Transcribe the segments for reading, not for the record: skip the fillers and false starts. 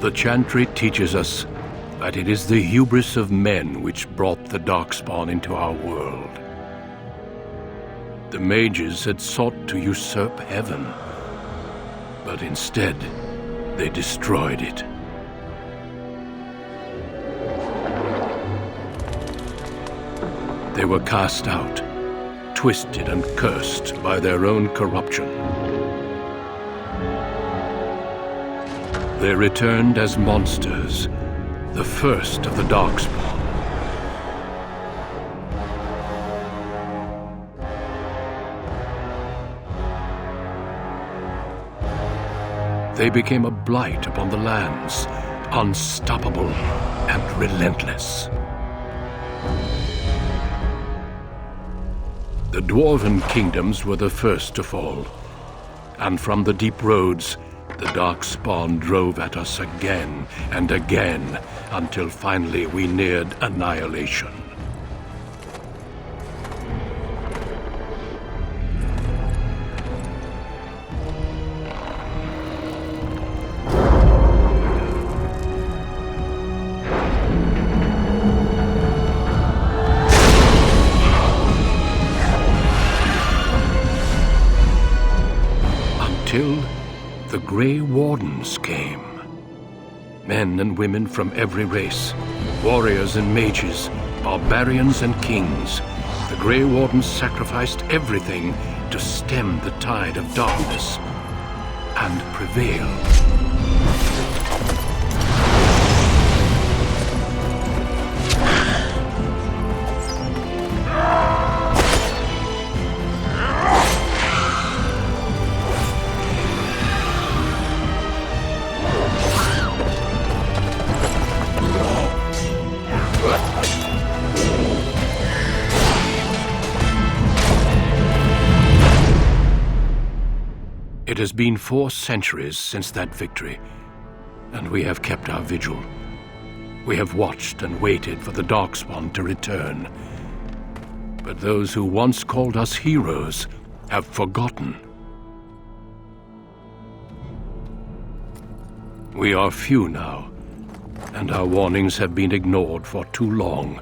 The chantry teaches us that it is the hubris of men which brought the darkspawn into our world. The mages had sought to usurp heaven, but instead they destroyed it. They were cast out, twisted and cursed by their own corruption. They returned as monsters, the first of the darkspawn. They became a blight upon the lands, unstoppable and relentless. The dwarven kingdoms were the first to fall, and from the deep roads, the darkspawn drove at us again and again, until finally we neared annihilation. Until the Grey Wardens came. Men and women from every race, warriors and mages, barbarians and kings. The Grey Wardens sacrificed everything to stem the tide of darkness and prevail. It has been 4 centuries since that victory, and we have kept our vigil. We have watched and waited for the darkspawn to return. But those who once called us heroes have forgotten. We are few now, and our warnings have been ignored for too long.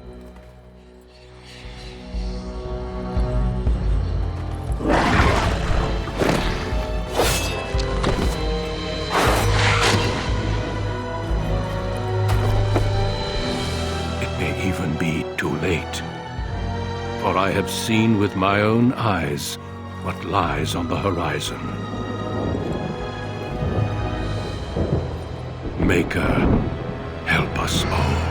Even be too late. For I have seen with my own eyes what lies on the horizon. Maker, help us all.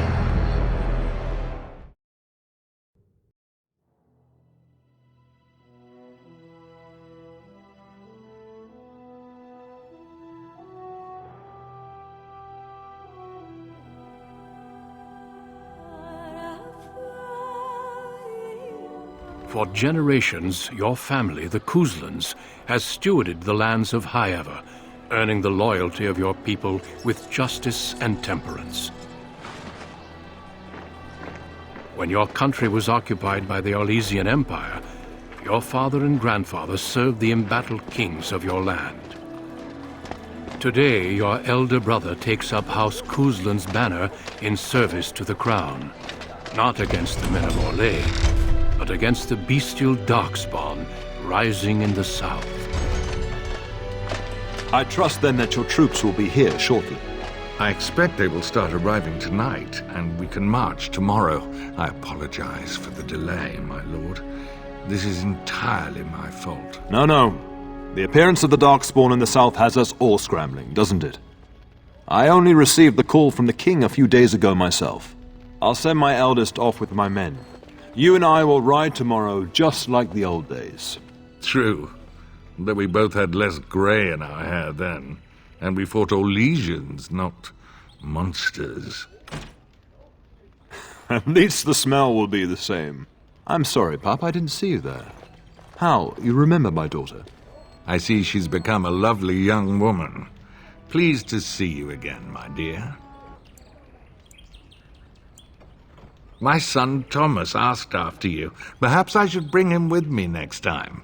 For generations, your family, the Couslands, has stewarded the lands of Highever, earning the loyalty of your people with justice and temperance. When your country was occupied by the Orlesian Empire, your father and grandfather served the embattled kings of your land. Today, your elder brother takes up House Cousland's banner in service to the crown, not against the men of Orlais, but against the bestial darkspawn rising in the south. I trust then that your troops will be here shortly. I expect they will start arriving tonight, and we can march tomorrow. I apologize for the delay, my lord. This is entirely my fault. No. The appearance of the darkspawn in the south has us all scrambling, doesn't it? I only received the call from the king a few days ago myself. I'll send my eldest off with my men. You and I will ride tomorrow just like the old days. True, though we both had less grey in our hair then, and we fought Orlesians, not monsters. At least the smell will be the same. I'm sorry, Pop, I didn't see you there. How, you remember my daughter? I see she's become a lovely young woman. Pleased to see you again, my dear. My son Thomas asked after you. Perhaps I should bring him with me next time.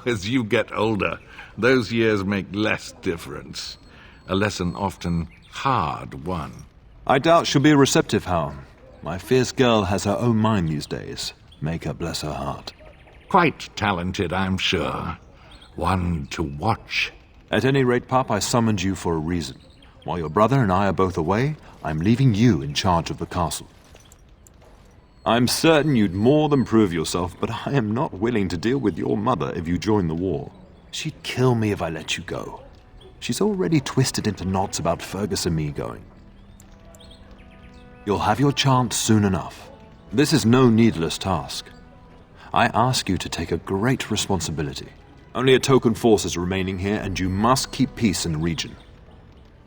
As you get older, those years make less difference. A lesson often hard won. I doubt she'll be receptive, Hal. My fierce girl has her own mind these days. Make her bless her heart. Quite talented, I'm sure. One to watch. At any rate, Pup, I summoned you for a reason. While your brother and I are both away, I'm leaving you in charge of the castle. I'm certain you'd more than prove yourself, but I am not willing to deal with your mother if you join the war. She'd kill me if I let you go. She's already twisted into knots about Fergus and me going. You'll have your chance soon enough. This is no needless task. I ask you to take a great responsibility. Only a token force is remaining here, and you must keep peace in the region.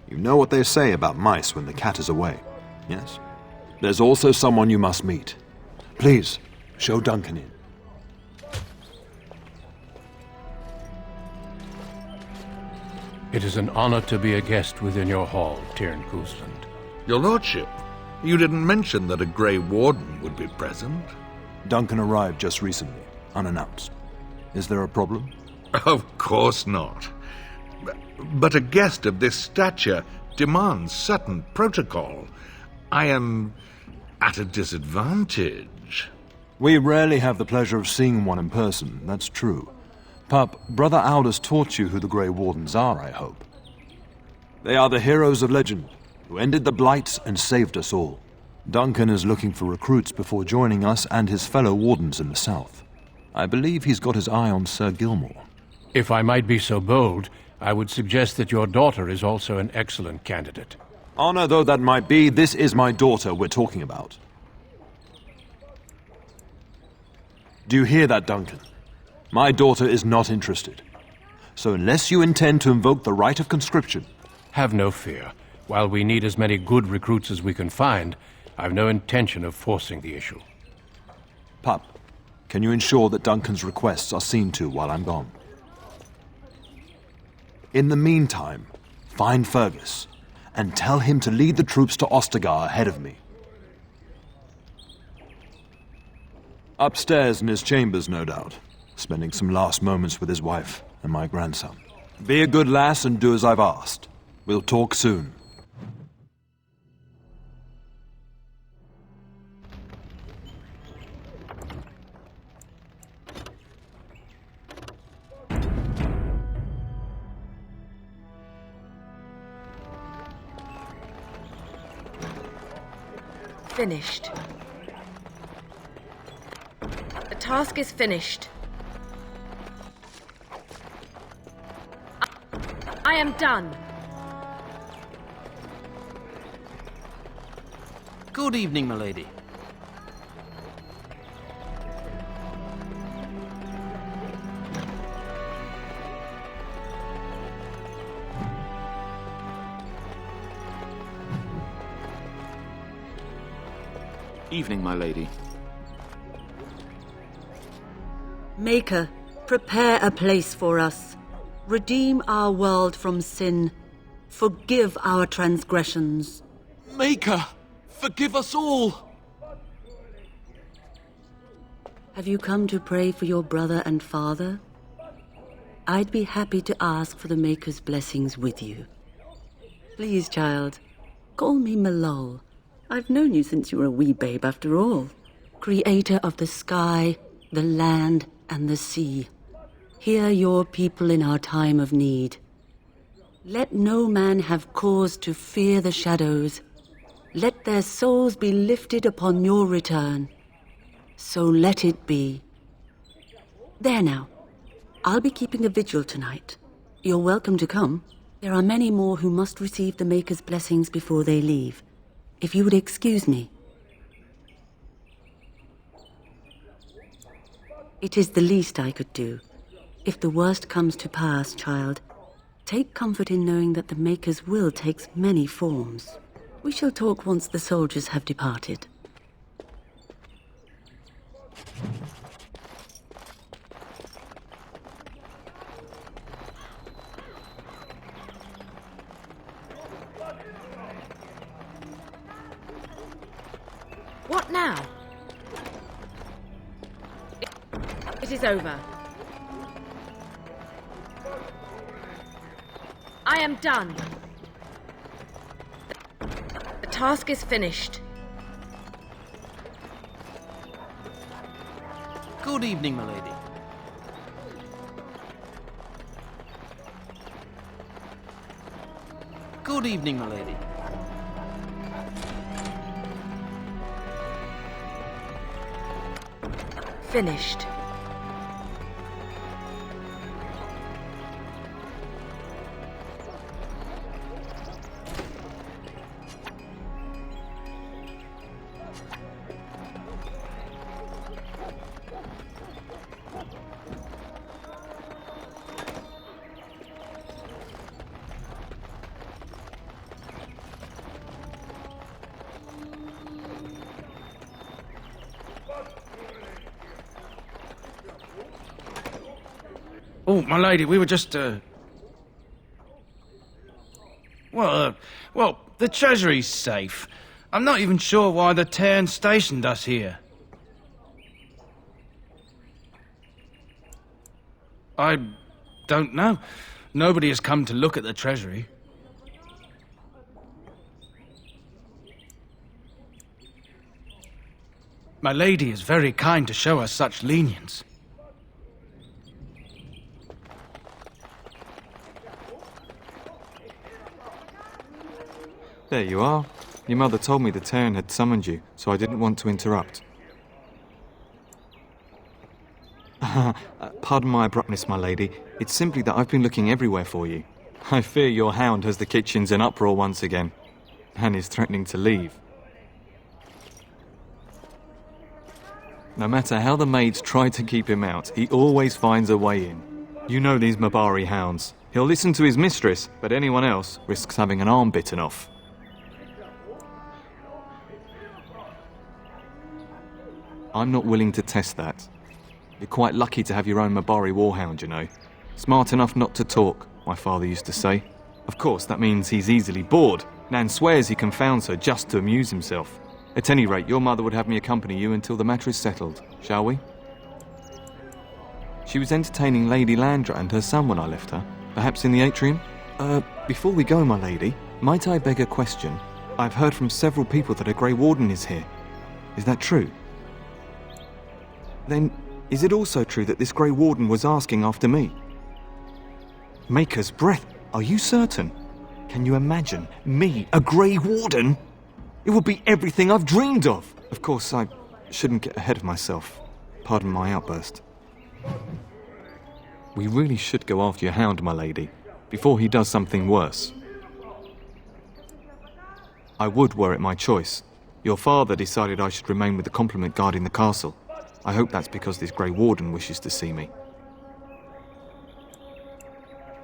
You know what they say about mice when the cat is away, yes? There's also someone you must meet. Please, show Duncan in. It is an honor to be a guest within your hall, Teryn Cousland. Your lordship, you didn't mention that a Grey Warden would be present. Duncan arrived just recently, unannounced. Is there a problem? Of course not. But a guest of this stature demands certain protocol. I am at a disadvantage. We rarely have the pleasure of seeing one in person, that's true. Pup, Brother Aldous taught you who the Grey Wardens are, I hope. They are the heroes of legend, who ended the Blight and saved us all. Duncan is looking for recruits before joining us and his fellow Wardens in the south. I believe he's got his eye on Sir Gilmore. If I might be so bold, I would suggest that your daughter is also an excellent candidate. Honor though that might be, this is my daughter we're talking about. Do you hear that, Duncan? My daughter is not interested. So unless you intend to invoke the right of conscription... Have no fear. While we need as many good recruits as we can find, I've no intention of forcing the issue. Pup, can you ensure that Duncan's requests are seen to while I'm gone? In the meantime, find Fergus and tell him to lead the troops to Ostagar ahead of me. Upstairs in his chambers, no doubt, spending some last moments with his wife and my grandson. Be a good lass and do as I've asked. We'll talk soon. Finished. The task is finished. I am done. Good evening, milady. Evening, my lady. Maker, prepare a place for us. Redeem our world from sin. Forgive our transgressions. Maker, forgive us all! Have you come to pray for your brother and father? I'd be happy to ask for the Maker's blessings with you. Please, child, call me Malol. I've known you since you were a wee babe after all. Creator of the sky, the land, and the sea. Hear your people in our time of need. Let no man have cause to fear the shadows. Let their souls be lifted upon your return. So let it be. There now. I'll be keeping a vigil tonight. You're welcome to come. There are many more who must receive the Maker's blessings before they leave. If you would excuse me. It is the least I could do. If the worst comes to pass, child, take comfort in knowing that the Maker's will takes many forms. We shall talk once the soldiers have departed. What now? It is over. I am done. The task is finished. Good evening, milady. Good evening, milady. Finished. Oh, my lady, we were just, Well, the treasury's safe. I'm not even sure why the Teryn stationed us here. I don't know. Nobody has come to look at the treasury. My lady is very kind to show us such lenience. There you are. Your mother told me the Teryn had summoned you, so I didn't want to interrupt. Pardon my abruptness, my lady. It's simply that I've been looking everywhere for you. I fear your hound has the kitchens in uproar once again, and is threatening to leave. No matter how the maids try to keep him out, he always finds a way in. You know these Mabari hounds. He'll listen to his mistress, but anyone else risks having an arm bitten off. I'm not willing to test that. You're quite lucky to have your own Mabari warhound, you know. Smart enough not to talk, my father used to say. Of course, that means he's easily bored. Nan swears he confounds her just to amuse himself. At any rate, your mother would have me accompany you until the matter is settled, shall we? She was entertaining Lady Landra and her son when I left her. Perhaps in the atrium? Before we go, my lady, might I beg a question? I've heard from several people that a Grey Warden is here. Is that true? Then, is it also true that this Grey Warden was asking after me? Maker's breath, are you certain? Can you imagine me, a Grey Warden? It would be everything I've dreamed of. Of course, I shouldn't get ahead of myself. Pardon my outburst. We really should go after your hound, my lady, before he does something worse. I would were it my choice. Your father decided I should remain with the complement guarding the castle. I hope that's because this Grey Warden wishes to see me.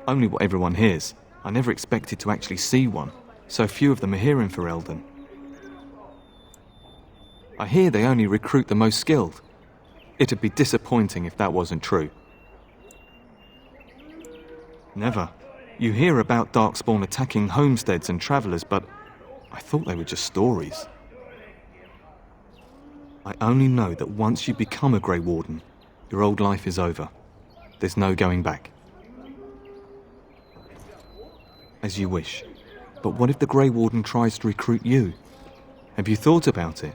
Only what everyone hears. I never expected to actually see one. So few of them are here in Ferelden. I hear they only recruit the most skilled. It'd be disappointing if that wasn't true. Never. You hear about darkspawn attacking homesteads and travellers, but I thought they were just stories. I only know that once you become a Grey Warden, your old life is over. There's no going back. As you wish. But what if the Grey Warden tries to recruit you? Have you thought about it?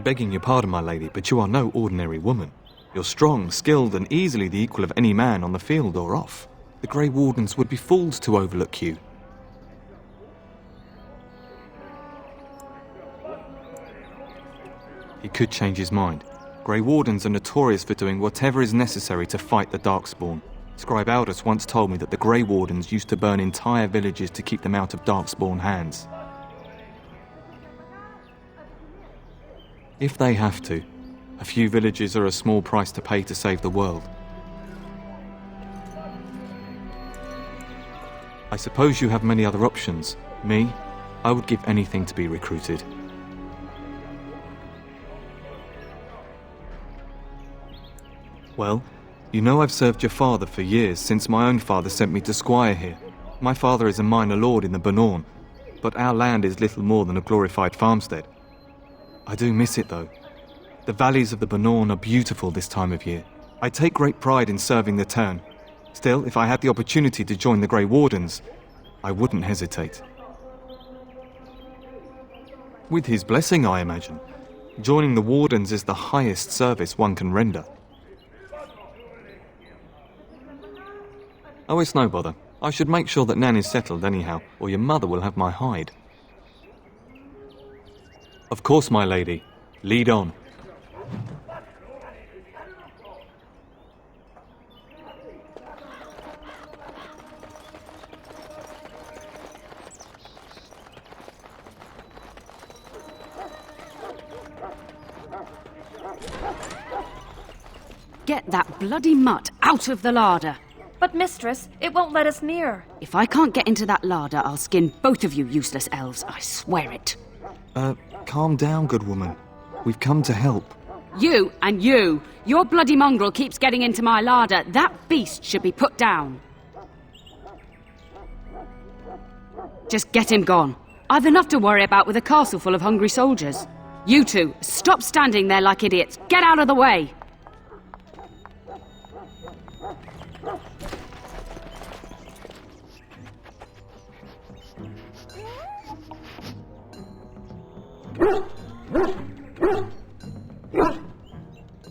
Begging your pardon, my lady, but you are no ordinary woman. You're strong, skilled, and easily the equal of any man on the field or off. The Grey Wardens would be fools to overlook you. He could change his mind. Grey Wardens are notorious for doing whatever is necessary to fight the Darkspawn. Scribe Aldous once told me that the Grey Wardens used to burn entire villages to keep them out of Darkspawn hands. If they have to, a few villages are a small price to pay to save the world. I suppose you have many other options. Me, I would give anything to be recruited. Well, you know I've served your father for years, since my own father sent me to squire here. My father is a minor lord in the Bannorn, but our land is little more than a glorified farmstead. I do miss it, though. The valleys of the Bannorn are beautiful this time of year. I take great pride in serving the Teryn. Still, if I had the opportunity to join the Grey Wardens, I wouldn't hesitate. With his blessing, I imagine. Joining the Wardens is the highest service one can render. Oh, it's no bother. I should make sure that Nan is settled anyhow, or your mother will have my hide. Of course, my lady. Lead on. Get that bloody mutt out of the larder. But, mistress, it won't let us near. If I can't get into that larder, I'll skin both of you useless elves, I swear it. Calm down, good woman. We've come to help. You and you! Your bloody mongrel keeps getting into my larder. That beast should be put down. Just get him gone. I've enough to worry about with a castle full of hungry soldiers. You two, stop standing there like idiots. Get out of the way!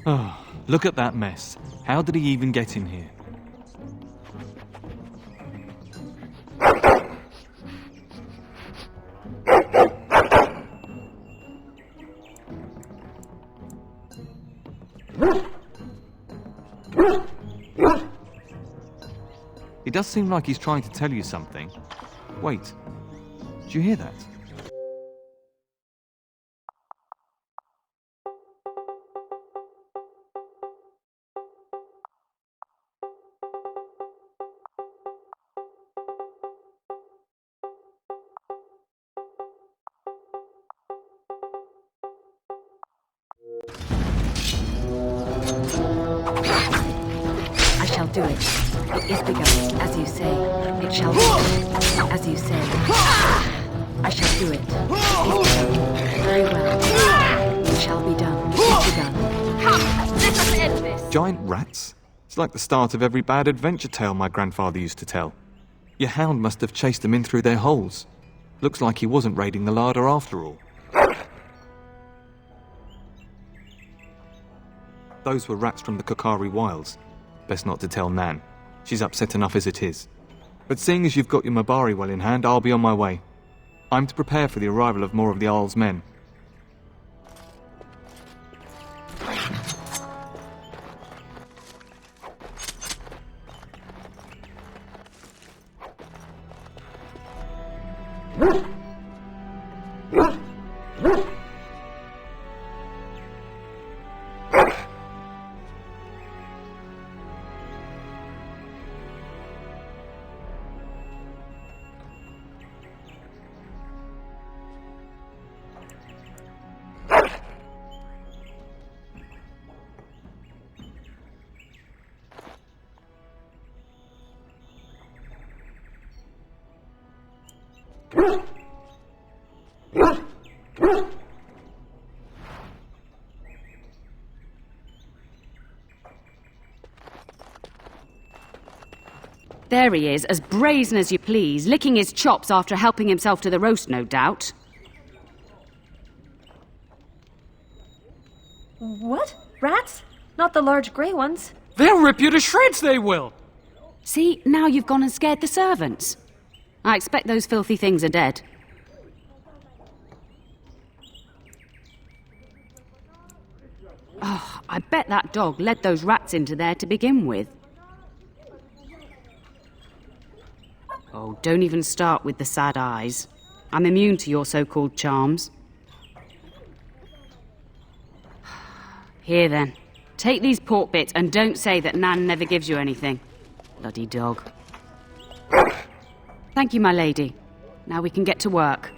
Oh, look at that mess. How did he even get in here? It does seem like he's trying to tell you something. Wait, do you hear that? I shall do it. It is begun, as you say. It shall be done, as you say. I shall do it. It is begun. Very well. It shall be done. It is begun. Come, let us end this. Giant rats? It's like the start of every bad adventure tale my grandfather used to tell. Your hound must have chased them in through their holes. Looks like he wasn't raiding the larder after all. Those were rats from the Kokari Wilds. Best not to tell Nan. She's upset enough as it is. But seeing as you've got your Mabari well in hand, I'll be on my way. I'm to prepare for the arrival of more of the Isle's men. There he is, as brazen as you please, licking his chops after helping himself to the roast, no doubt. What? Rats? Not the large grey ones. They'll rip you to shreds, they will! See, now you've gone and scared the servants. I expect those filthy things are dead. Oh, I bet that dog led those rats into there to begin with. Oh, don't even start with the sad eyes. I'm immune to your so-called charms. Here then, take these pork bits and don't say that Nan never gives you anything. Bloody dog. Thank you, my lady. Now we can get to work.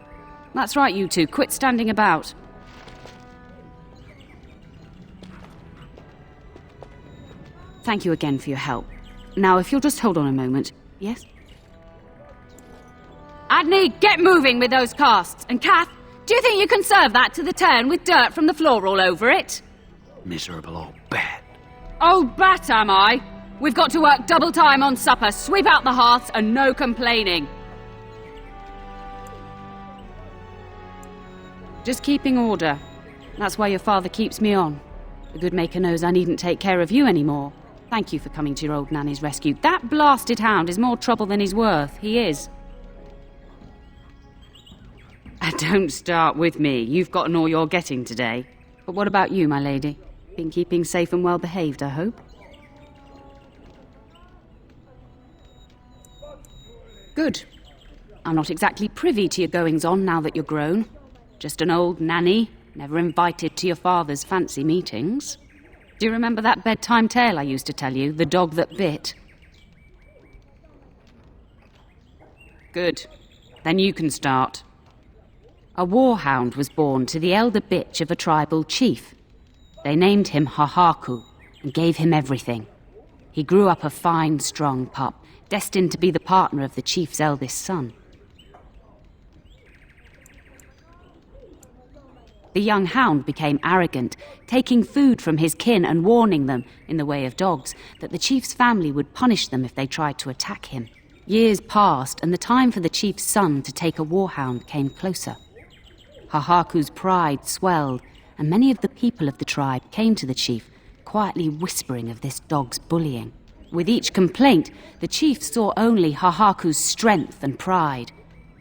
That's right, you two. Quit standing about. Thank you again for your help. Now, if you'll just hold on a moment. Yes? Adney, get moving with those casts. And Kath, do you think you can serve that to the turn with dirt from the floor all over it? Miserable old bat. Old bat, am I? We've got to work double time on supper, sweep out the hearths, and no complaining. Just keeping order. That's why your father keeps me on. The good maker knows I needn't take care of you anymore. Thank you for coming to your old nanny's rescue. That blasted hound is more trouble than he's worth. He is. Don't start with me. You've gotten all you're getting today. But what about you, my lady? Been keeping safe and well behaved, I hope? Good. I'm not exactly privy to your goings-on now that you're grown. Just an old nanny, never invited to your father's fancy meetings. Do you remember that bedtime tale I used to tell you, the dog that bit? Good. Then you can start. A warhound was born to the elder bitch of a tribal chief. They named him Hahaku and gave him everything. He grew up a fine, strong pup, destined to be the partner of the chief's eldest son. The young hound became arrogant, taking food from his kin and warning them, in the way of dogs, that the chief's family would punish them if they tried to attack him. Years passed, and the time for the chief's son to take a warhound came closer. Hahaku's pride swelled, and many of the people of the tribe came to the chief, quietly whispering of this dog's bullying. With each complaint, the chief saw only Hahaku's strength and pride,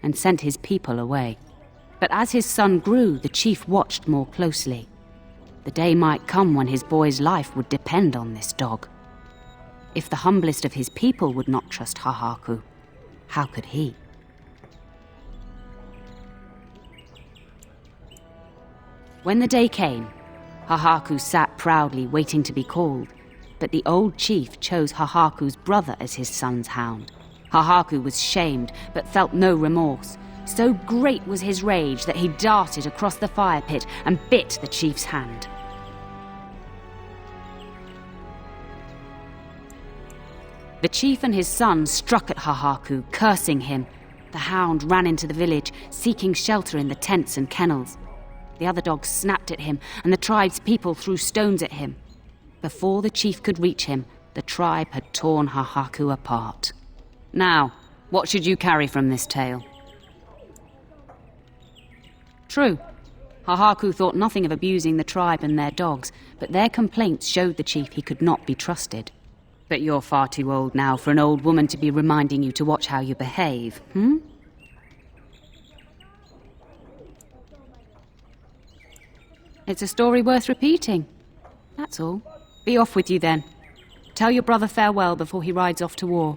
and sent his people away. But as his son grew, the chief watched more closely. The day might come when his boy's life would depend on this dog. If the humblest of his people would not trust Hahaku, how could he? When the day came, Hahaku sat proudly waiting to be called, but the old chief chose Hahaku's brother as his son's hound. Hahaku was shamed, but felt no remorse. So great was his rage that he darted across the fire pit and bit the chief's hand. The chief and his son struck at Hahaku, cursing him. The hound ran into the village, seeking shelter in the tents and kennels. The other dogs snapped at him, and the tribe's people threw stones at him. Before the chief could reach him, the tribe had torn Hahaku apart. Now, what should you carry from this tale? True. Hahaku thought nothing of abusing the tribe and their dogs, but their complaints showed the chief he could not be trusted. But you're far too old now for an old woman to be reminding you to watch how you behave, It's a story worth repeating. That's all. Be off with you then. Tell your brother farewell before he rides off to war.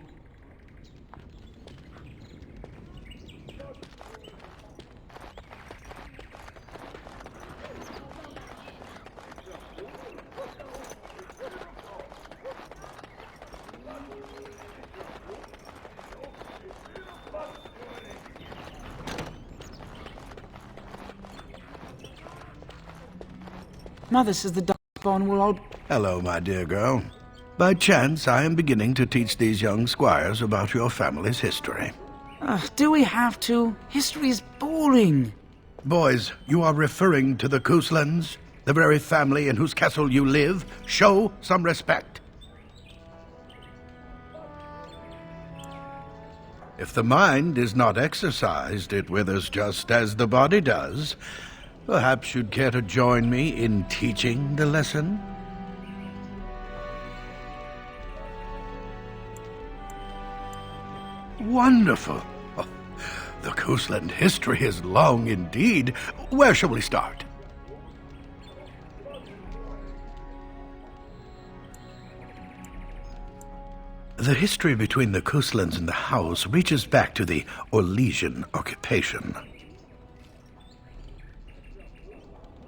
Mother says the darkspawn will all... Hello, my dear girl. By chance, I am beginning to teach these young squires about your family's history. Do we have to? History is boring. Boys, you are referring to the Couslands, the very family in whose castle you live. Show some respect. If the mind is not exercised, it withers just as the body does. Perhaps you'd care to join me in teaching the lesson? Wonderful. Oh, the Cousland history is long indeed. Where shall we start? The history between the Couslands and the House reaches back to the Orlesian occupation.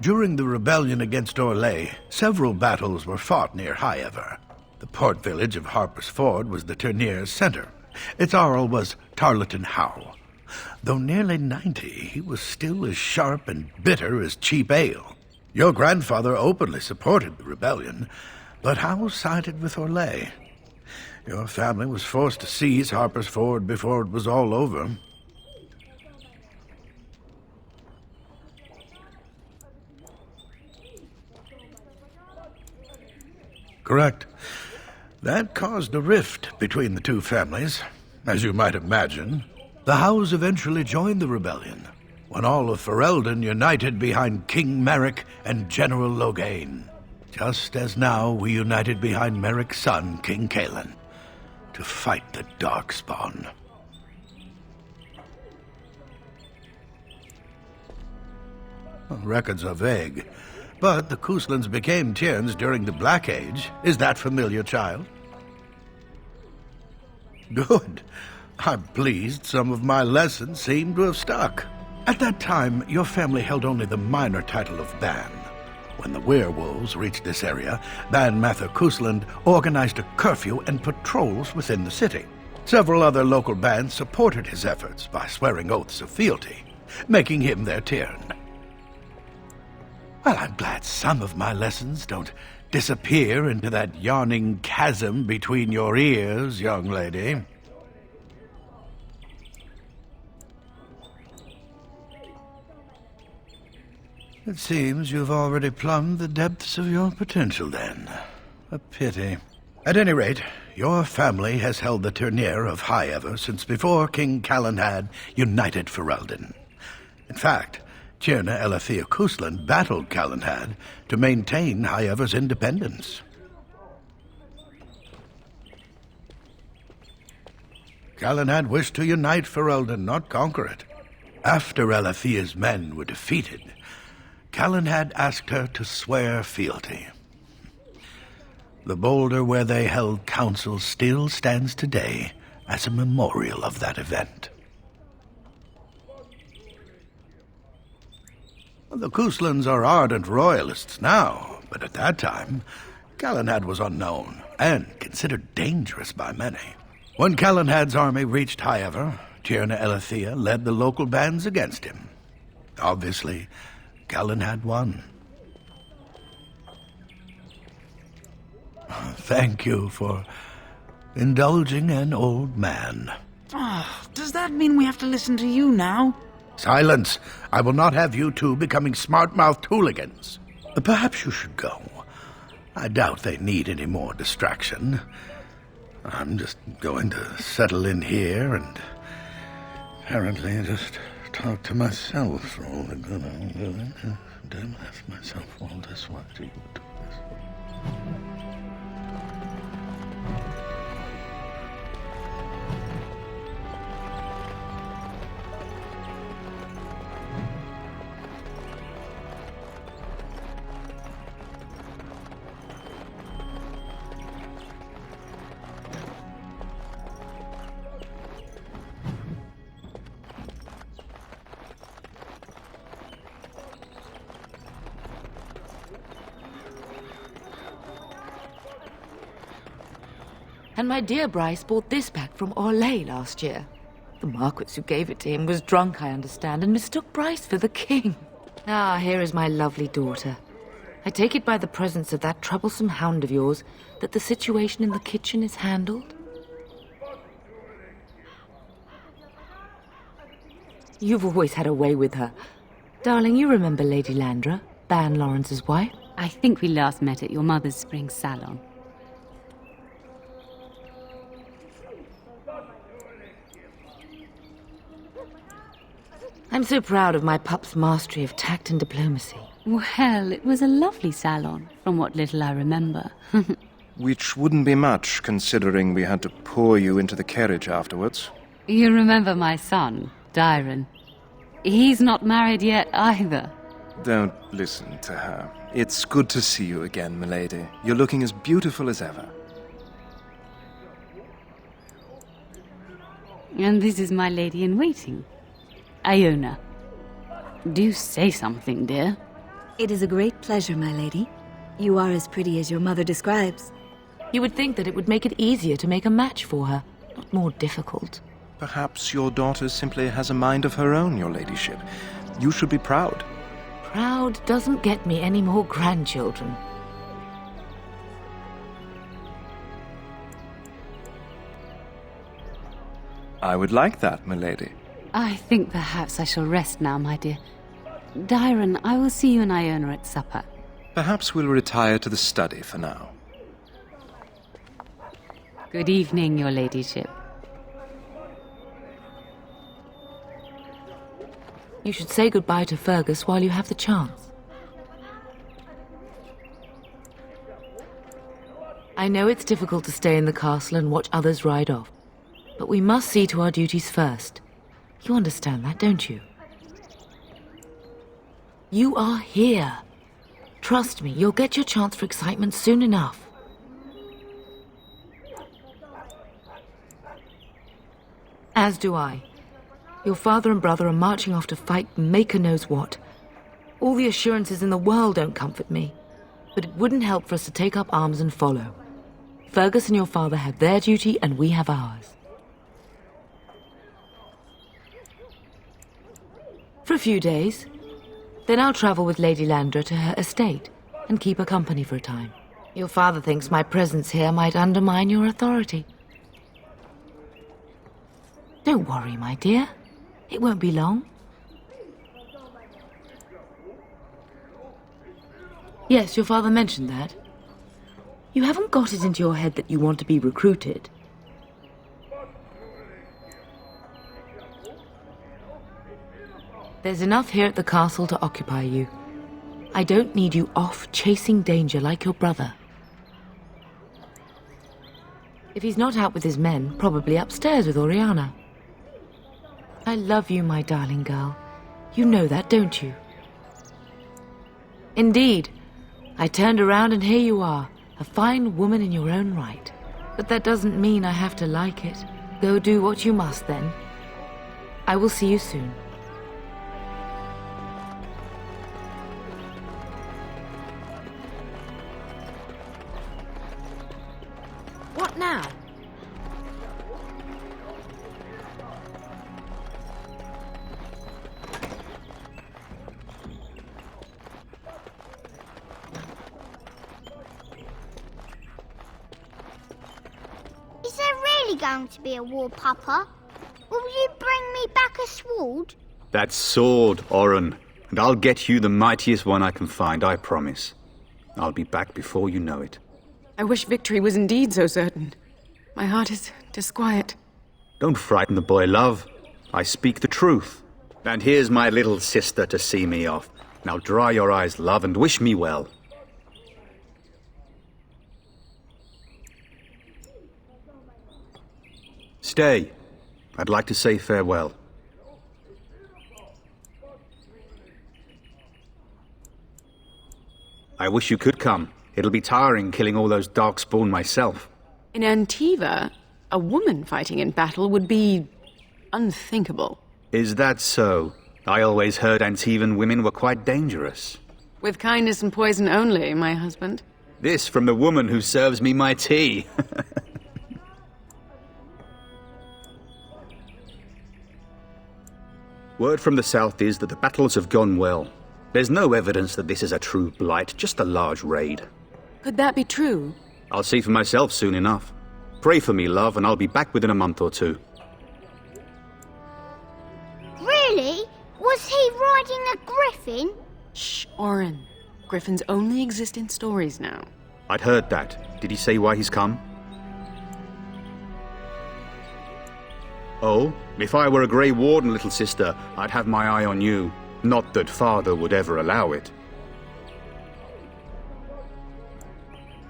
During the rebellion against Orlais, several battles were fought near Highever. The port village of Harper's Ford was the tournier's center. Its Jarl was Tarleton Howe. Though nearly 90, he was still as sharp and bitter as cheap ale. Your grandfather openly supported the rebellion, but Howe sided with Orlais. Your family was forced to seize Harper's Ford before it was all over. Correct. That caused a rift between the two families. As you might imagine, the Howes eventually joined the rebellion, when all of Ferelden united behind King Merrick and General Loghain, just as now we united behind Merrick's son, King Cailan, to fight the darkspawn. Records are vague, but the Couslands became Tyrns during the Black Age. Is that familiar, child? Good. I'm pleased some of my lessons seem to have stuck. At that time, your family held only the minor title of Ban. When the werewolves reached this area, Ban Mather Cousland organized a curfew and patrols within the city. Several other local bands supported his efforts by swearing oaths of fealty, making him their Tyrn. Well, I'm glad some of my lessons don't disappear into that yawning chasm between your ears, young lady. It seems you've already plumbed the depths of your potential, then. A pity. At any rate, your family has held the Ternier of High Ever since before King Calenhad united Ferelden. In fact, Tierna Elethea Cousland battled Calenhad to maintain High Ever's independence. Calenhad wished to unite Ferelden, not conquer it. After Elethea's men were defeated, Calenhad asked her to swear fealty. The boulder where they held council still stands today as a memorial of that event. The Couslands are ardent royalists now, but at that time, Calenhad was unknown and considered dangerous by many. When Calenhad's army reached High Ever, Tierna Elethea led the local bands against him. Obviously, Calenhad won. Thank you for indulging an old man. Oh, does that mean we have to listen to you now? Silence! I will not have you two becoming smart-mouthed hooligans. Perhaps you should go. I doubt they need any more distraction. I'm just going to settle in here and apparently just talk to myself for all the good I'm doing. Damn, ask myself all this. Why do you do this? And my dear Bryce bought this back from Orlais last year. The Marquis who gave it to him was drunk, I understand, and mistook Bryce for the king. Ah, here is my lovely daughter. I take it by the presence of that troublesome hound of yours that the situation in the kitchen is handled? You've always had a way with her. Darling, you remember Lady Landra, Ban Lawrence's wife? I think we last met at your mother's spring salon. I'm so proud of my pup's mastery of tact and diplomacy. Well, it was a lovely salon, from what little I remember. Which wouldn't be much, considering we had to pour you into the carriage afterwards. You remember my son, Darren. He's not married yet either. Don't listen to her. It's good to see you again, milady. You're looking as beautiful as ever. And this is my lady-in-waiting, Iona. Do say something, dear. It is a great pleasure, my lady. You are as pretty as your mother describes. You would think that it would make it easier to make a match for her, not more difficult. Perhaps your daughter simply has a mind of her own, your ladyship. You should be proud. Proud doesn't get me any more grandchildren. I would like that, milady. I think perhaps I shall rest now, my dear. Darren, I will see you and Iona at supper. Perhaps we'll retire to the study for now. Good evening, your ladyship. You should say goodbye to Fergus while you have the chance. I know it's difficult to stay in the castle and watch others ride off, but we must see to our duties first. You understand that, don't you? You are here. Trust me, you'll get your chance for excitement soon enough. As do I. Your father and brother are marching off to fight Maker knows what. All the assurances in the world don't comfort me, but it wouldn't help for us to take up arms and follow. Fergus and your father have their duty, and we have ours. For a few days. Then I'll travel with Lady Landra to her estate and keep her company for a time. Your father thinks my presence here might undermine your authority. Don't worry, my dear. It won't be long. Yes, your father mentioned that. You haven't got it into your head that you want to be recruited. There's enough here at the castle to occupy you. I don't need you off chasing danger like your brother. If he's not out with his men, probably upstairs with Oriana. I love you, my darling girl. You know that, don't you? Indeed. I turned around and here you are, a fine woman in your own right. But that doesn't mean I have to like it. Go do what you must, then. I will see you soon. What now? Is there really going to be a war, Papa? Will you bring me back a sword? That sword, Oren, and I'll get you the mightiest one I can find, I promise. I'll be back before you know it. I wish victory was indeed so certain. My heart is disquiet. Don't frighten the boy, love. I speak the truth. And here's my little sister to see me off. Now dry your eyes, love, and wish me well. Stay. I'd like to say farewell. I wish you could come. It'll be tiring killing all those darkspawn myself. In Antiva, a woman fighting in battle would be unthinkable. Is that so? I always heard Antivan women were quite dangerous. With kindness and poison only, my husband. This from the woman who serves me my tea. Word from the south is that the battles have gone well. There's no evidence that this is a true blight, just a large raid. Could that be true? I'll see for myself soon enough. Pray for me, love, and I'll be back within a month or two. Really? Was he riding a griffin? Shh, Oren. Griffins only exist in stories now. I'd heard that. Did he say why he's come? Oh, if I were a Grey Warden, little sister, I'd have my eye on you. Not that father would ever allow it.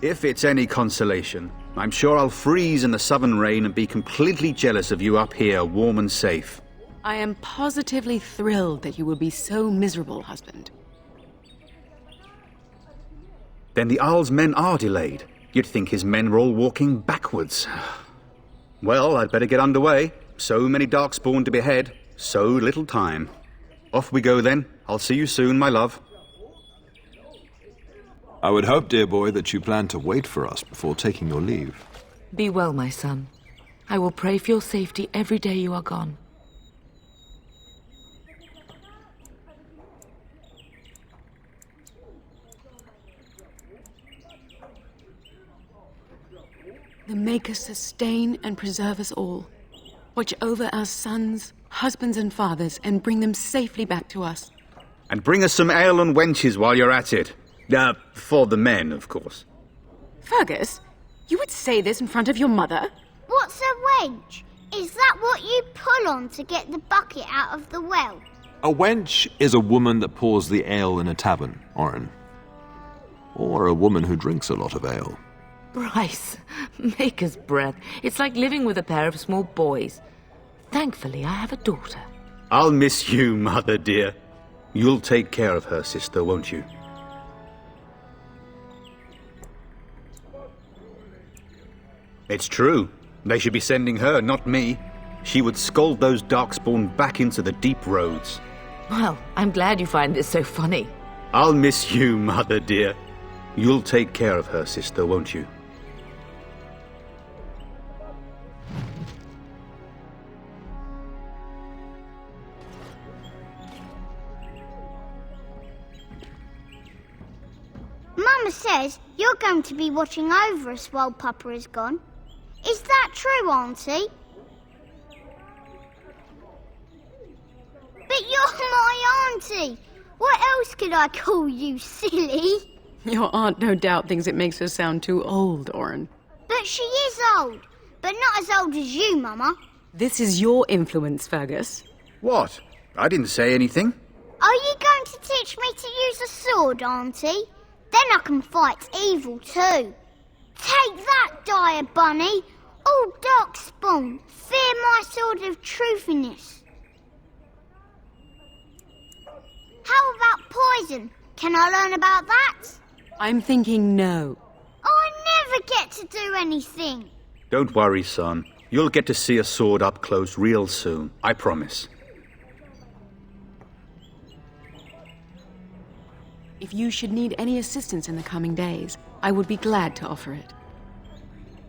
If it's any consolation, I'm sure I'll freeze in the southern rain and be completely jealous of you up here, warm and safe. I am positively thrilled that you will be so miserable, husband. Then the Arl's men are delayed. You'd think his men were all walking backwards. Well, I'd better get underway. So many darkspawn to behead, so little time. Off we go then. I'll see you soon, my love. I would hope, dear boy, that you plan to wait for us before taking your leave. Be well, my son. I will pray for your safety every day you are gone. The Maker sustain and preserve us all. Watch over our sons, husbands and fathers, and bring them safely back to us. And bring us some ale and wenches while you're at it. For the men, of course. Fergus, You would say this in front of your mother? What's a wench? Is that what you pull on to get the bucket out of the well? A wench is a woman that pours the ale in a tavern, Oren. Or a woman who drinks a lot of ale. Bryce, Maker's breath. It's like living with a pair of small boys. Thankfully, I have a daughter. I'll miss you, Mother dear. You'll take care of her, sister, won't you? It's true. They should be sending her, not me. She would scold those darkspawn back into the deep roads. Well, I'm glad you find this so funny. I'll miss you, Mother dear. You'll take care of her, sister, won't you? Mama says you're going to be watching over us while Papa is gone. Is that true, Auntie? But you're my auntie! What else could I call you, silly? Your aunt no doubt thinks it makes her sound too old, Oren. But she is old. But not as old as you, Mama. This is your influence, Fergus. What? I didn't say anything. Are you going to teach me to use a sword, Auntie? Then I can fight evil too. Take that, dire bunny! Oh, darkspawn, fear my sword of truthiness. How about poison? Can I learn about that? I'm thinking no. I never get to do anything. Don't worry, son. You'll get to see a sword up close real soon, I promise. If you should need any assistance in the coming days, I would be glad to offer it.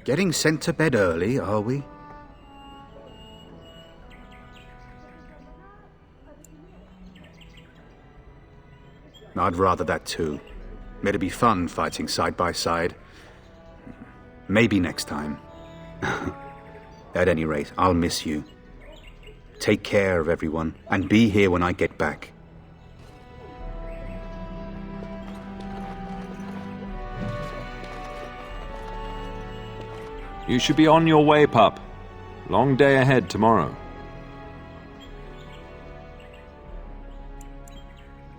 Getting sent to bed early, are we? I'd rather that too. It'd be fun fighting side by side. Maybe next time. At any rate, I'll miss you. Take care of everyone, and be here when I get back. You should be on your way, pup. Long day ahead tomorrow.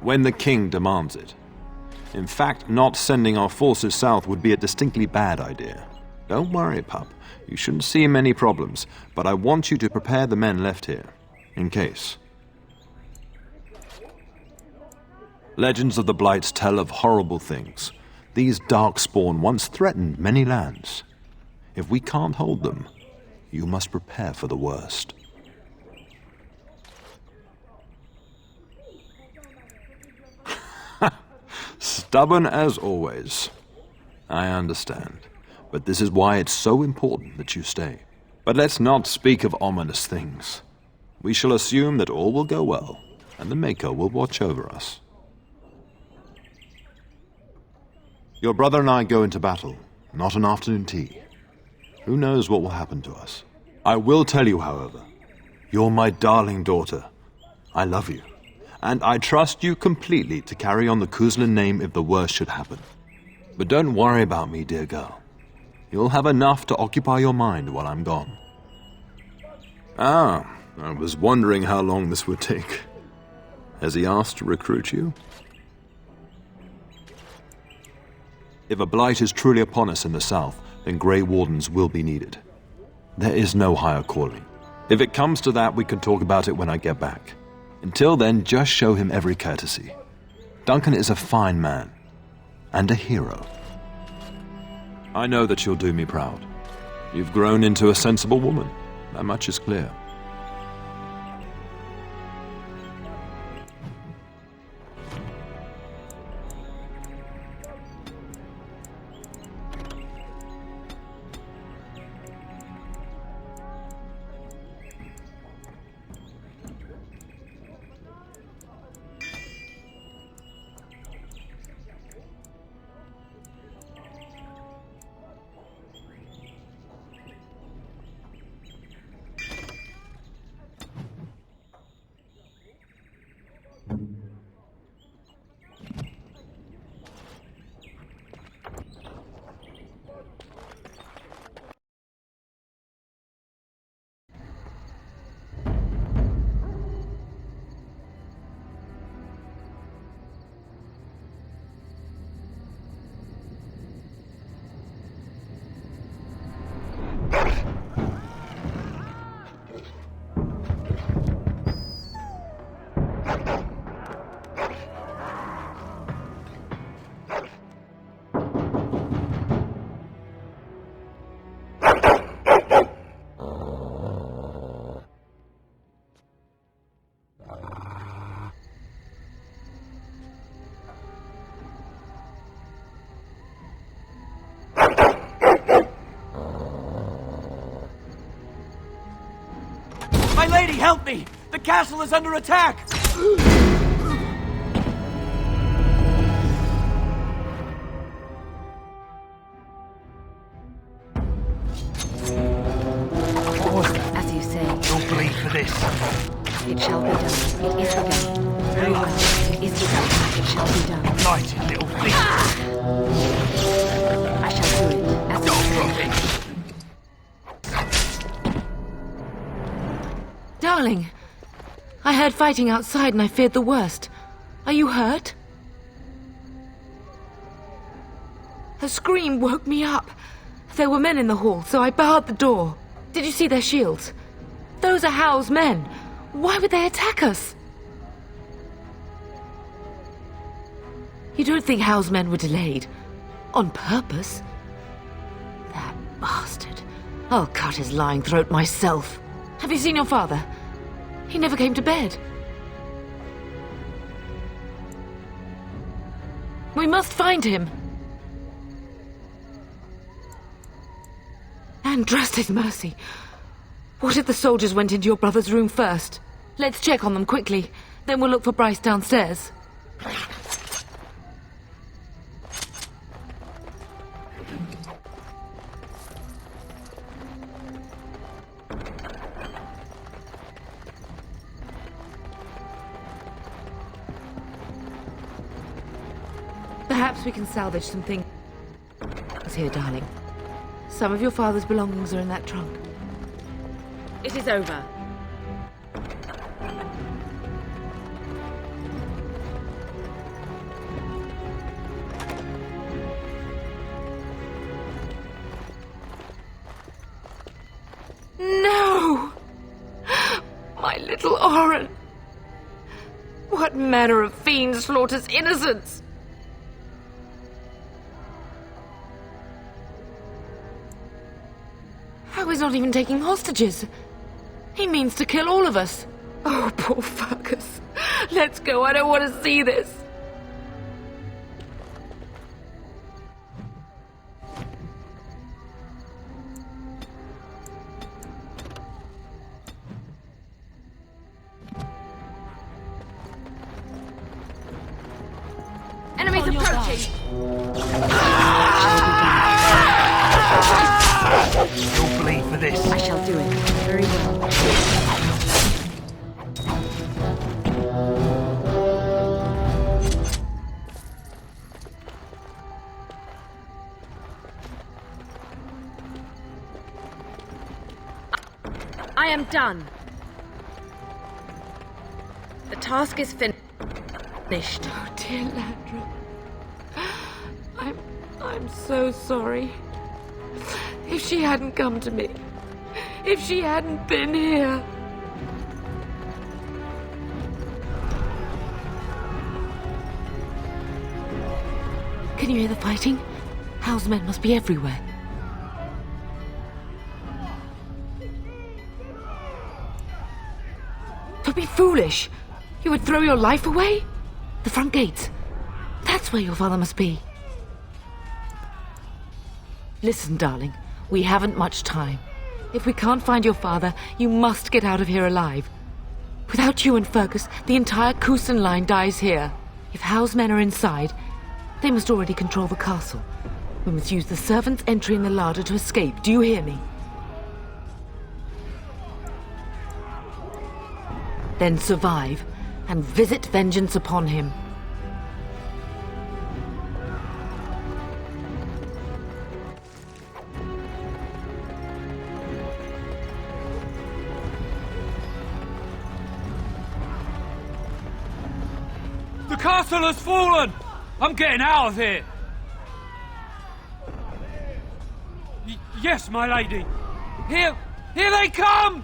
When the king demands it. In fact, not sending our forces south would be a distinctly bad idea. Don't worry, pup. You shouldn't see many problems, but I want you to prepare the men left here, in case. Legends of the Blights tell of horrible things. These darkspawn once threatened many lands. If we can't hold them, you must prepare for the worst. Stubborn as always. I understand, but this is why it's so important that you stay. But let's not speak of ominous things. We shall assume that all will go well, and the Maker will watch over us. Your brother and I go into battle, not an afternoon tea. Who knows what will happen to us? I will tell you, however, you're my darling daughter. I love you, and I trust you completely to carry on the Cousland name if the worst should happen. But don't worry about me, dear girl. You'll have enough to occupy your mind while I'm gone. Ah, I was wondering how long this would take. Has he asked to recruit you? If a blight is truly upon us in the south, then Grey Wardens will be needed. There is no higher calling. If it comes to that, we can talk about it when I get back. Until then, just show him every courtesy. Duncan is a fine man, and a hero. I know that you'll do me proud. You've grown into a sensible woman. That much is clear. My lady, help me! The castle is under attack! As you say. You'll bleed for this. It shall be done. It is begun. Very well. It is begun. It shall be done. Blighted little thief. I shall do it. As you say. Darling, I heard fighting outside and I feared the worst. Are you hurt? A scream woke me up. There were men in the hall, so I barred the door. Did you see their shields? Those are Howl's men. Why would they attack us? You don't think Howl's men were delayed? On purpose? That bastard. I'll cut his lying throat myself. Have you seen your father? He never came to bed. We must find him. And trust his mercy. What if the soldiers went into your brother's room first? Let's check on them quickly. Then we'll look for Bryce downstairs. Perhaps we can salvage some things here, darling. Some of your father's belongings are in that trunk. It is over. No! My little Oren! What manner of fiend slaughters innocents? How he's not even taking hostages? He means to kill all of us. Oh, poor Fergus. Let's go, I don't want to see this. Enemies approaching! You'll bleed for this. I shall do it. Very well. I am done. The task is finished. Oh, dear Landra. I'm so sorry. If she hadn't come to me, if she hadn't been here. Can you hear the fighting? Howl's men must be everywhere. Don't be foolish. You would throw your life away? The front gates. That's where your father must be. Listen, darling. We haven't much time. If we can't find your father, you must get out of here alive. Without you and Fergus, the entire Cousland line dies here. If Howl's men are inside, they must already control the castle. We must use the servants' entry in the larder to escape. Do you hear me? Then survive and visit vengeance upon him. The castle has fallen! I'm getting out of here! Yes, my lady! Here they come!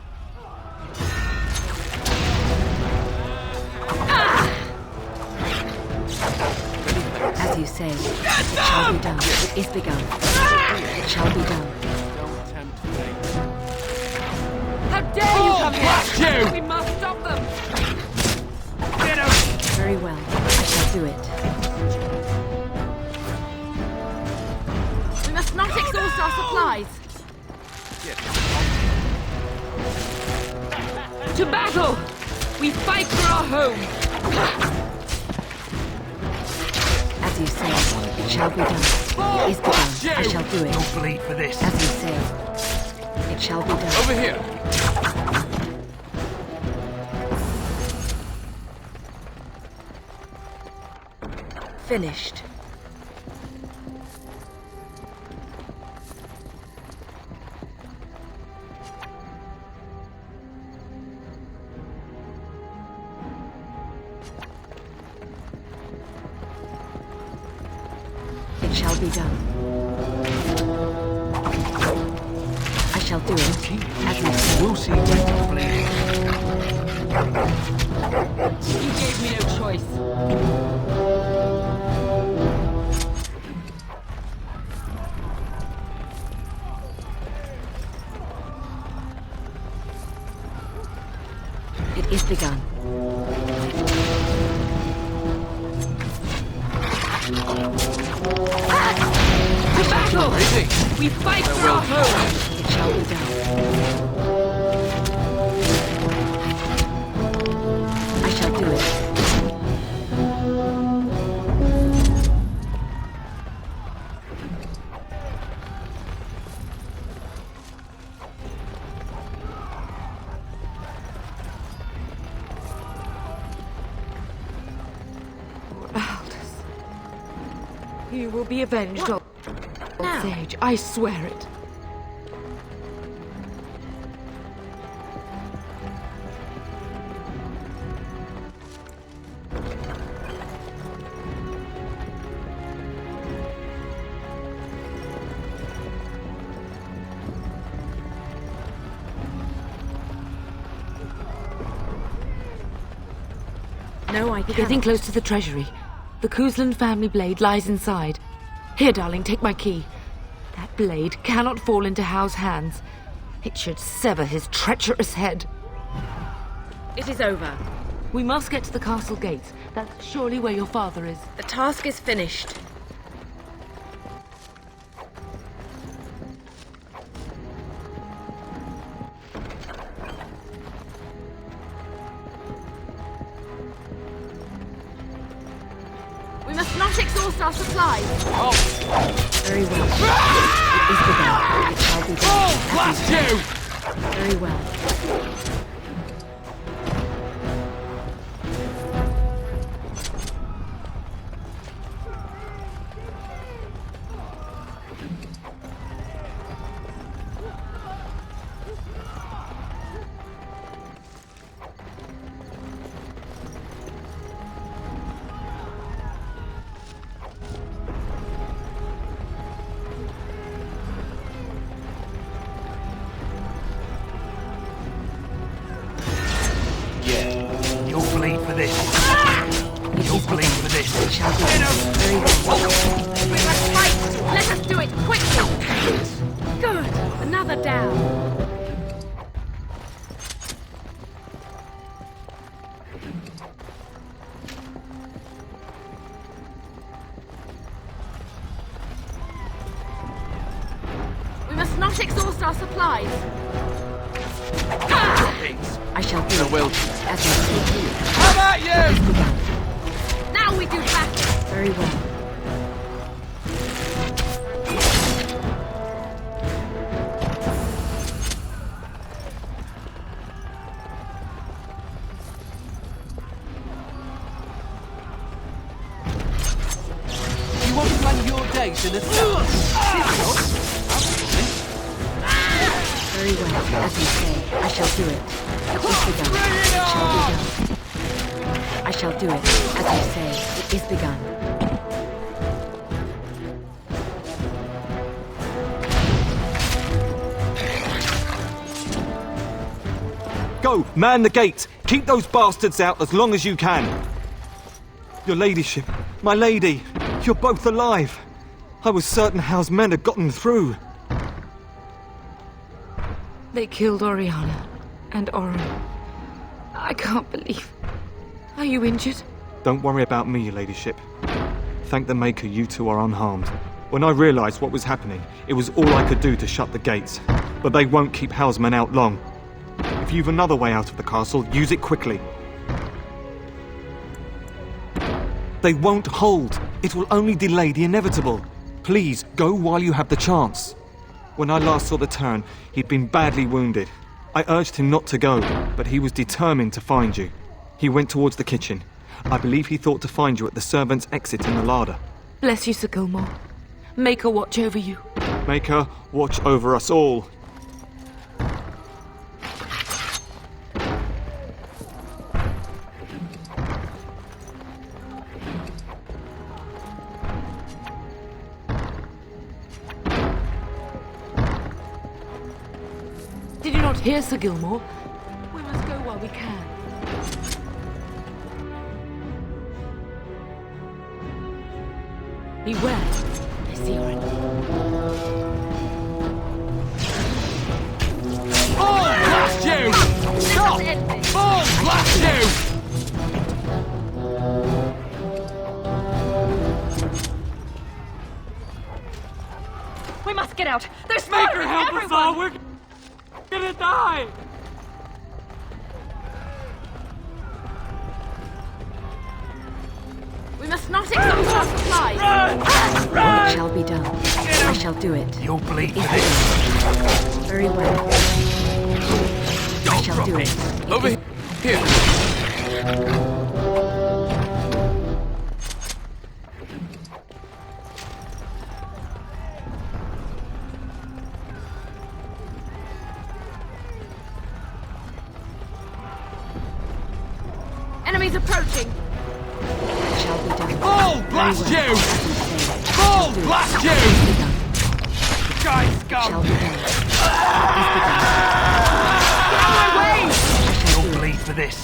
As you say, it shall be done. It is begun. It shall be done. Don't tempt me. How dare you come here! You! We must stop them! Get out! Very well. I shall do it. We must not exhaust our supplies. To battle! We fight for our home! As you say, it shall be done. It is begun. I shall do it. You'll bleed for this. As you say, it shall be done. Over here! Finished. It shall be done. I shall do it. As you say. We'll see when you're bleeding. You gave me no choice. It is begun. To battle! We fight for our home! It shall be done. I shall do it. You will be avenged, old sage. I swear it. No, I We're can't. getting close to the treasury. The Cousland family blade lies inside. Here, darling, take my key. That blade cannot fall into Hal's hands. It should sever his treacherous head. It is over. We must get to the castle gates. That's surely where your father is. The task is finished. We must not exhaust our supplies. Very well. It is begun. It shall be done. Blast you! Very well. You'll bleed for this. You'll bleed for this. It shall be done. Very well. We must fight! Let us do it quickly! Good! Another down. We must not exhaust our supplies. I shall do it. Will. As you say. How about you? Now we do battle. Very well. You want to run your days in a Very well. As you say. I shall do it. It is begun. It shall be done. I shall do it. As you say. It is begun. Go! Man the gates! Keep those bastards out as long as you can! Your ladyship, my lady, you're both alive! I was certain Hal's men had gotten through. They killed Oriana and Oren. I can't believe. Are you injured? Don't worry about me, your ladyship. Thank the Maker you two are unharmed. When I realised what was happening, it was all I could do to shut the gates. But they won't keep Hal's men out long. If you've another way out of the castle, use it quickly. They won't hold. It will only delay the inevitable. Please, go while you have the chance. When I last saw the Teryn, he'd been badly wounded. I urged him not to go, but he was determined to find you. He went towards the kitchen. I believe he thought to find you at the servants' exit in the larder. Bless you, Sir Gilmore. Make her watch over you. Make her watch over us all. Did you not hear, Sir Gilmore? We must go while we can. Beware. I see you're in. Oh, blast you! Stop! Oh, blast you! We must get out. There's Make fire her help everyone. us all! We're gonna die! We must not exhaust our supplies. It shall be done. I shall do it. You'll bleed for If this. Very well. I shall do it. Over here. Enemies approaching. It shall be done. Oh, blast Very well. you! Oh, blast you! Guys, It shall go! be done. Get out of my way! You'll bleed for this.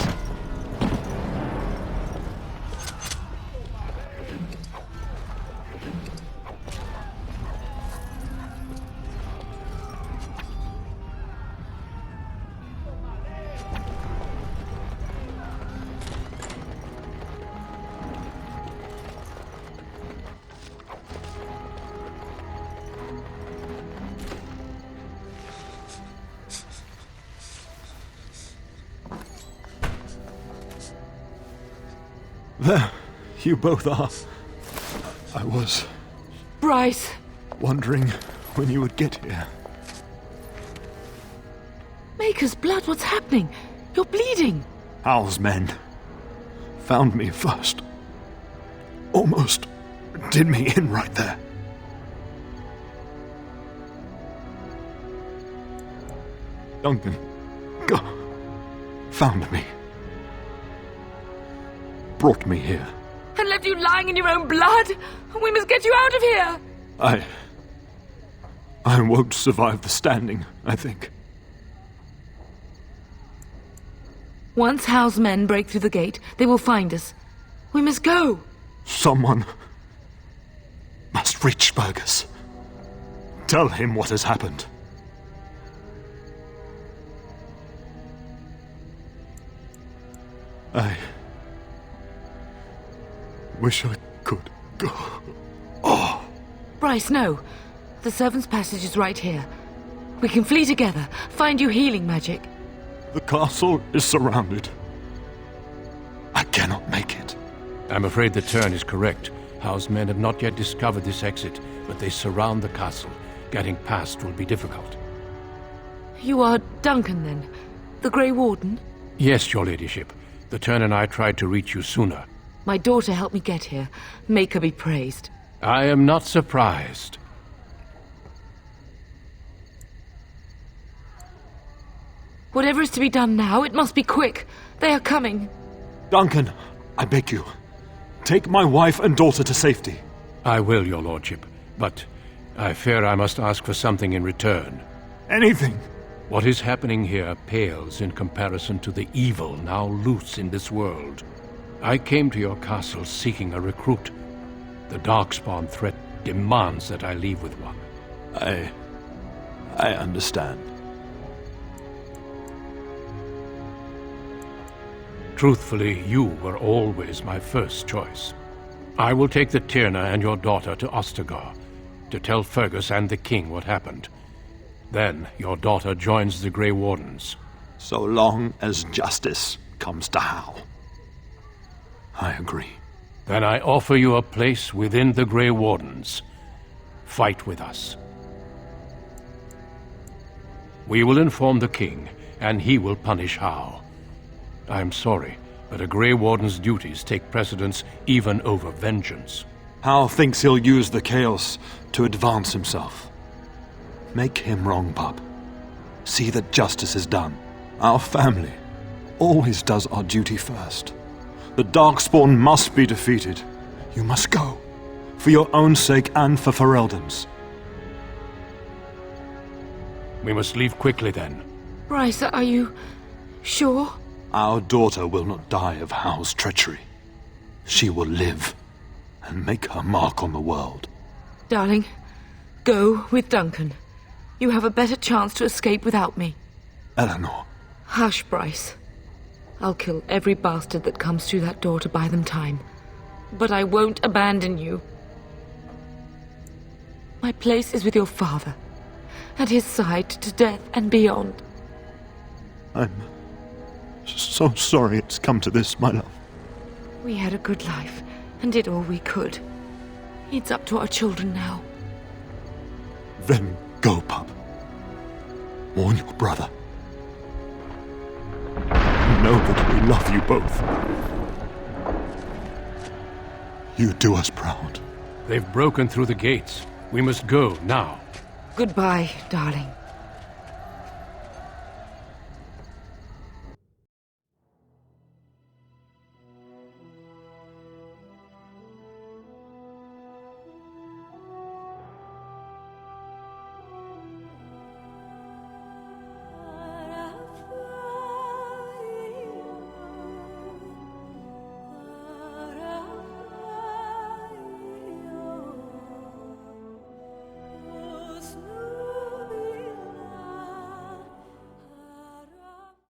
There, you both are. I was Bryce. wondering when you would get here. Maker's blood, what's happening? You're bleeding. Hal's men found me first. Almost did me in right there. Duncan, go. Found me. Brought me here. And left you lying in your own blood? We must get you out of here. I won't survive the standing, I think. Once Hal's men break through the gate, they will find us. We must go. Someone must reach Fergus. Tell him what has happened. I wish I could go. Oh. Bryce, no. The servants' passage is right here. We can flee together, find you healing magic. The castle is surrounded. I cannot make it. I'm afraid the Teryn is correct. Howe's men have not yet discovered this exit, but they surround the castle. Getting past will be difficult. You are Duncan, then? The Grey Warden? Yes, your ladyship. The Teryn and I tried to reach you sooner. My daughter helped me get here. Make her be praised. I am not surprised. Whatever is to be done now, it must be quick. They are coming. Duncan, I beg you. Take my wife and daughter to safety. I will, your lordship, but I fear I must ask for something in return. Anything. What is happening here pales in comparison to the evil now loose in this world. I came to your castle seeking a recruit. The darkspawn threat demands that I leave with one. I understand. Truthfully, you were always my first choice. I will take the Tyrna and your daughter to Ostagar to tell Fergus and the king what happened. Then your daughter joins the Grey Wardens. So long as justice comes to Hal. I agree. Then I offer you a place within the Grey Wardens. Fight with us. We will inform the king, and he will punish Hal. I am sorry, but a Grey Warden's duties take precedence even over vengeance. Hal thinks he'll use the chaos to advance himself. Make him wrong, pup. See that justice is done. Our family always does our duty first. The darkspawn must be defeated. You must go. For your own sake and for Ferelden's. We must leave quickly then. Bryce, are you sure? Our daughter will not die of Hal's treachery. She will live and make her mark on the world. Darling, go with Duncan. You have a better chance to escape without me. Eleanor. Hush, Bryce. I'll kill every bastard that comes through that door to buy them time. But I won't abandon you. My place is with your father. At his side to death and beyond. I'm so sorry it's come to this, my love. We had a good life and did all we could. It's up to our children now. Then go, pup. Warn your brother. Know that we love you both. You do us proud. They've broken through the gates. We must go now. Goodbye, darling.